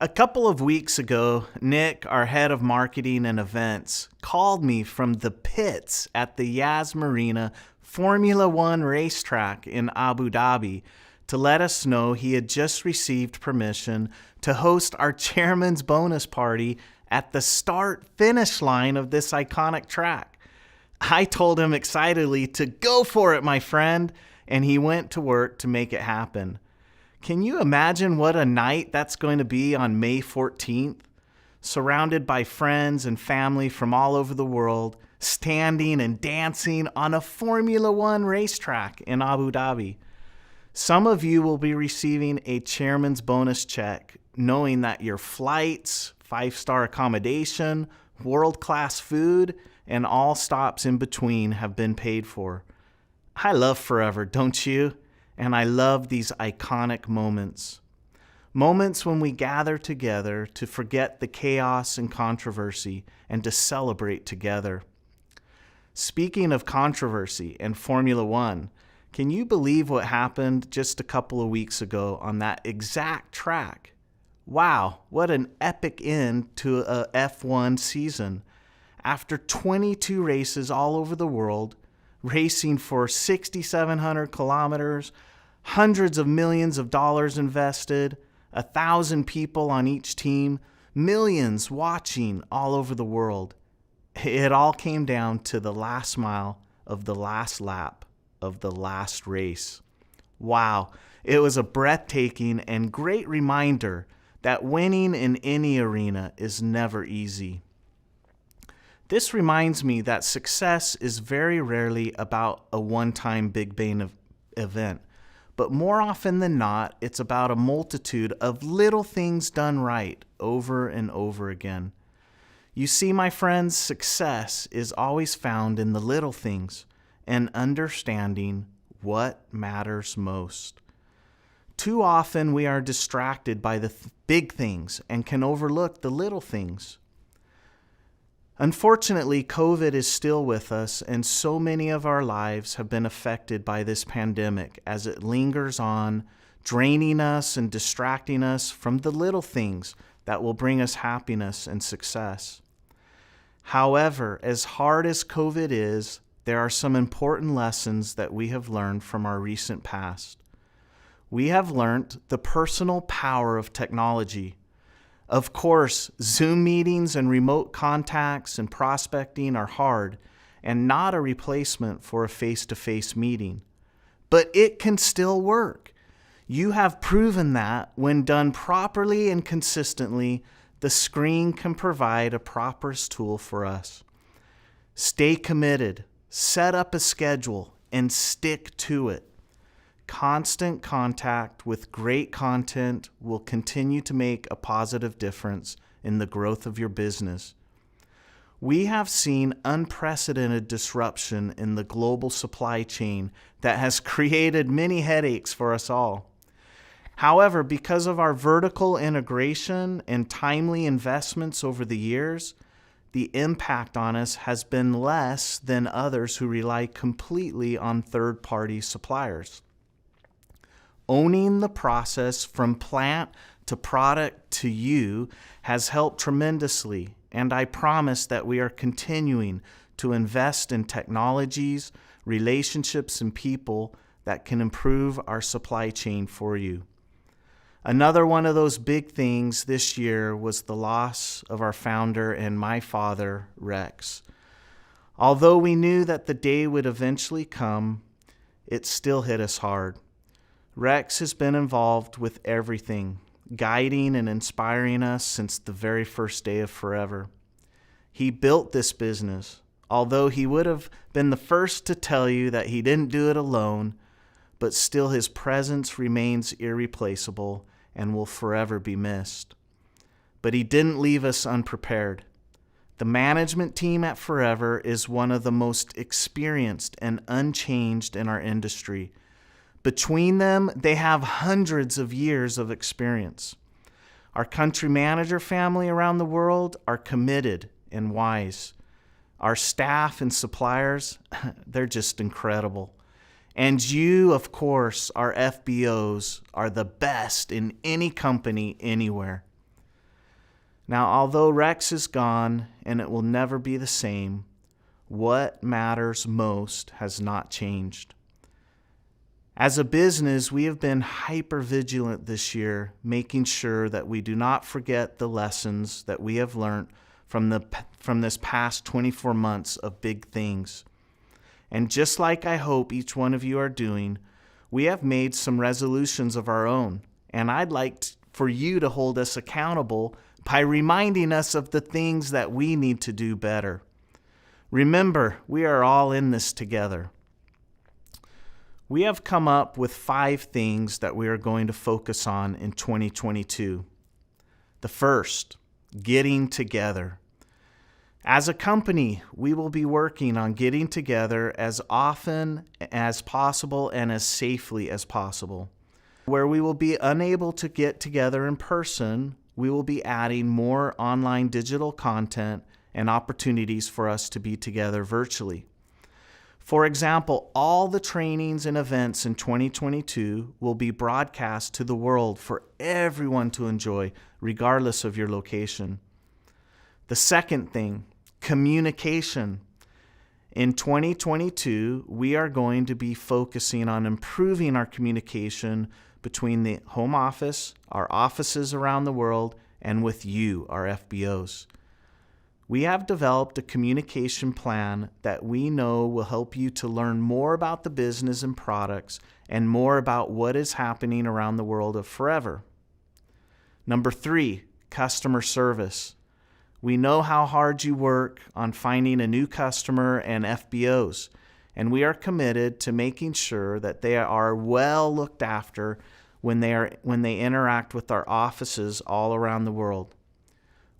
A couple of weeks ago, Nick, our head of marketing and events, called me from the pits at the Yas Marina Formula One racetrack in Abu Dhabi to let us know he had just received permission to host our chairman's bonus party at the start-finish line of this iconic track. I told him excitedly to go for it, my friend, and he went to work to make it happen. Can you imagine what a night that's going to be on May 14th? Surrounded by friends and family from all over the world, standing and dancing on a Formula One racetrack in Abu Dhabi. Some of you will be receiving a chairman's bonus check, knowing that your flights, 5-star accommodation, world-class food, and all stops in between have been paid for. I love forever, don't you? And I love these iconic moments. Moments when we gather together to forget the chaos and controversy and to celebrate together. Speaking of controversy and Formula One, can you believe what happened just a couple of weeks ago on that exact track? Wow, what an epic end to a F1 season. After 22 races all over the world, racing for 6,700 kilometers, hundreds of millions of dollars invested, 1,000 people on each team, millions watching all over the world. It all came down to the last mile of the last lap of the last race. Wow, it was a breathtaking and great reminder that winning in any arena is never easy. This reminds me that success is very rarely about a one-time big bang event, but more often than not, it's about a multitude of little things done right over and over again. You see, my friends, success is always found in the little things and understanding what matters most. Too often we are distracted by the big things and can overlook the little things. Unfortunately, COVID is still with us, and so many of our lives have been affected by this pandemic as it lingers on, draining us and distracting us from the little things that will bring us happiness and success. However, as hard as COVID is, there are some important lessons that we have learned from our recent past. We have learned the personal power of technology. Of course, Zoom meetings and remote contacts and prospecting are hard and not a replacement for a face-to-face meeting. But it can still work. You have proven that when done properly and consistently, the screen can provide a proper tool for us. Stay committed, set up a schedule, and stick to it. Constant contact with great content will continue to make a positive difference in the growth of your business. We have seen unprecedented disruption in the global supply chain that has created many headaches for us all. However, because of our vertical integration and timely investments over the years, the impact on us has been less than others who rely completely on third-party suppliers. Owning the process from plant to product to you has helped tremendously, and I promise that we are continuing to invest in technologies, relationships, and people that can improve our supply chain for you. Another one of those big things this year was the loss of our founder and my father, Rex. Although we knew that the day would eventually come, it still hit us hard. Rex has been involved with everything, guiding and inspiring us since the very first day of Forever. He built this business, although he would have been the first to tell you that he didn't do it alone, but still his presence remains irreplaceable and will forever be missed. But he didn't leave us unprepared. The management team at Forever is one of the most experienced and unchanged in our industry. Between them, they have hundreds of years of experience. Our country manager family around the world are committed and wise. Our staff and suppliers, they're just incredible. And you, of course, our FBOs, are the best in any company anywhere. Now, although Rex is gone and it will never be the same, what matters most has not changed. As a business, we have been hyper vigilant this year, making sure that we do not forget the lessons that we have learned from this past 24 months of big things. And just like I hope each one of you are doing, we have made some resolutions of our own. And I'd like for you to hold us accountable by reminding us of the things that we need to do better. Remember, we are all in this together. We have come up with 5 things that we are going to focus on in 2022. The first, getting together. As a company, we will be working on getting together as often as possible and as safely as possible. Where we will be unable to get together in person, we will be adding more online digital content and opportunities for us to be together virtually. For example, all the trainings and events in 2022 will be broadcast to the world for everyone to enjoy, regardless of your location. The second thing, communication. In 2022, we are going to be focusing on improving our communication between the home office, our offices around the world, and with you, our FBOs. We have developed a communication plan that we know will help you to learn more about the business and products and more about what is happening around the world of forever. Number 3, customer service. We know how hard you work on finding a new customer and FBOs, and we are committed to making sure that they are well looked after when they interact with our offices all around the world.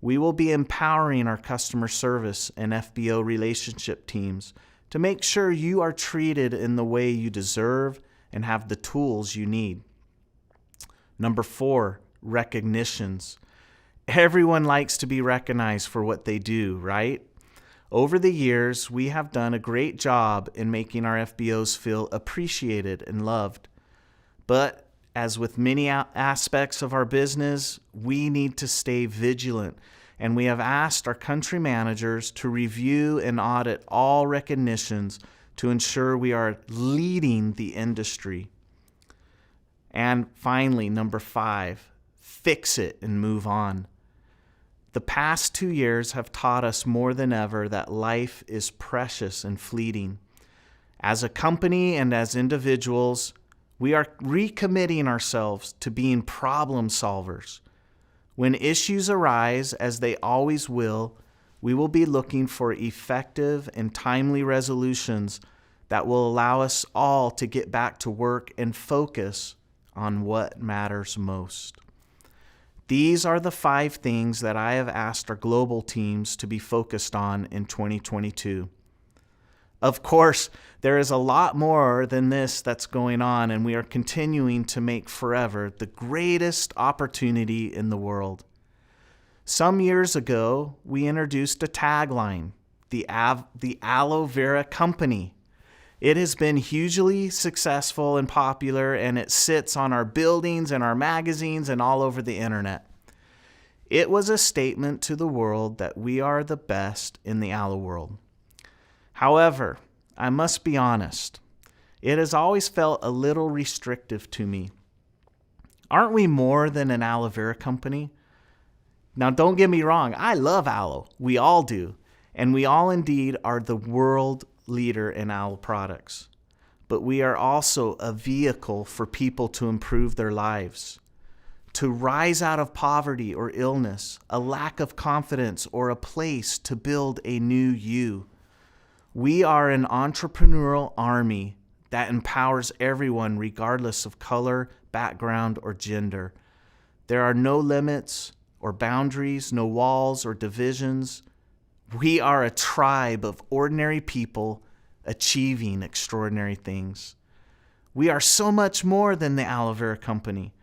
We will be empowering our customer service and FBO relationship teams to make sure you are treated in the way you deserve and have the tools you need. Number 4, recognitions. Everyone likes to be recognized for what they do, right? Over the years, we have done a great job in making our FBOs feel appreciated and loved. But as with many aspects of our business, we need to stay vigilant, and we have asked our country managers to review and audit all recognitions to ensure we are leading the industry. And finally, number 5, fix it and move on. The past 2 years have taught us more than ever that life is precious and fleeting. As a company and as individuals, we are recommitting ourselves to being problem solvers. When issues arise, as they always will, we will be looking for effective and timely resolutions that will allow us all to get back to work and focus on what matters most. These are the 5 things that I have asked our global teams to be focused on in 2022. Of course, there is a lot more than this that's going on, and we are continuing to make forever the greatest opportunity in the world. Some years ago, we introduced a tagline, the Aloe Vera Company. It has been hugely successful and popular, and it sits on our buildings and our magazines and all over the internet. It was a statement to the world that we are the best in the aloe world. However, I must be honest, it has always felt a little restrictive to me. Aren't we more than an aloe vera company? Now, don't get me wrong, I love aloe. We all do. And we all indeed are the world leader in aloe products. But we are also a vehicle for people to improve their lives, to rise out of poverty or illness, a lack of confidence, or a place to build a new you. We are an entrepreneurial army that empowers everyone regardless of color, background, or gender. There are no limits or boundaries, no walls or divisions. We are a tribe of ordinary people achieving extraordinary things. We are so much more than the Aloe Vera Company.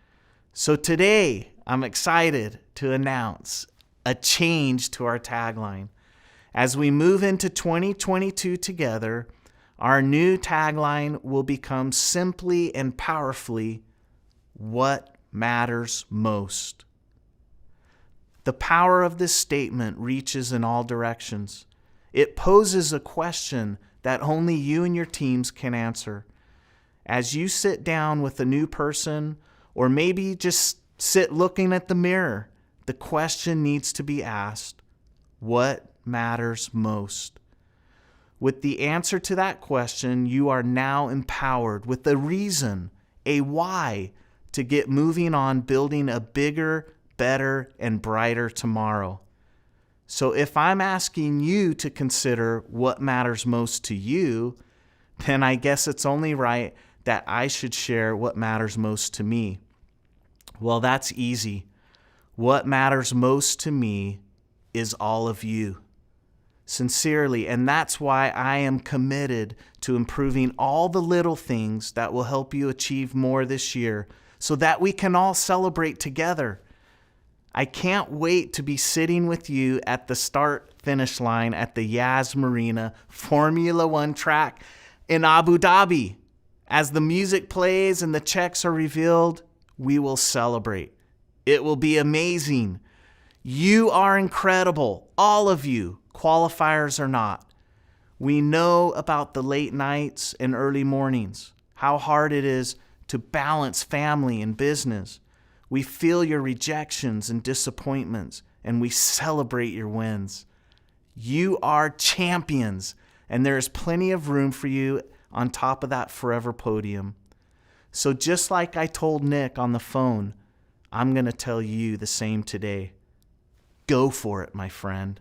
So today, I'm excited to announce a change to our tagline. As we move into 2022 together, our new tagline will become simply and powerfully, what matters most. The power of this statement reaches in all directions. It poses a question that only you and your teams can answer. As you sit down with a new person, or maybe just sit looking at the mirror, the question needs to be asked: what matters most? With the answer to that question, you are now empowered with a reason, a why, to get moving on building a bigger, better, and brighter tomorrow. So if I'm asking you to consider what matters most to you, then I guess it's only right that I should share what matters most to me. Well, that's easy. What matters most to me is all of you. Sincerely, and that's why I am committed to improving all the little things that will help you achieve more this year so that we can all celebrate together. I can't wait to be sitting with you at the start-finish line at the Yas Marina Formula One track in Abu Dhabi. As the music plays and the checks are revealed, we will celebrate. It will be amazing. You are incredible, all of you, qualifiers or not. We know about the late nights and early mornings, how hard it is to balance family and business. We feel your rejections and disappointments, and we celebrate your wins. You are champions, and there is plenty of room for you on top of that forever podium. So just like I told Nick on the phone, I'm going to tell you the same today. Go for it, my friend.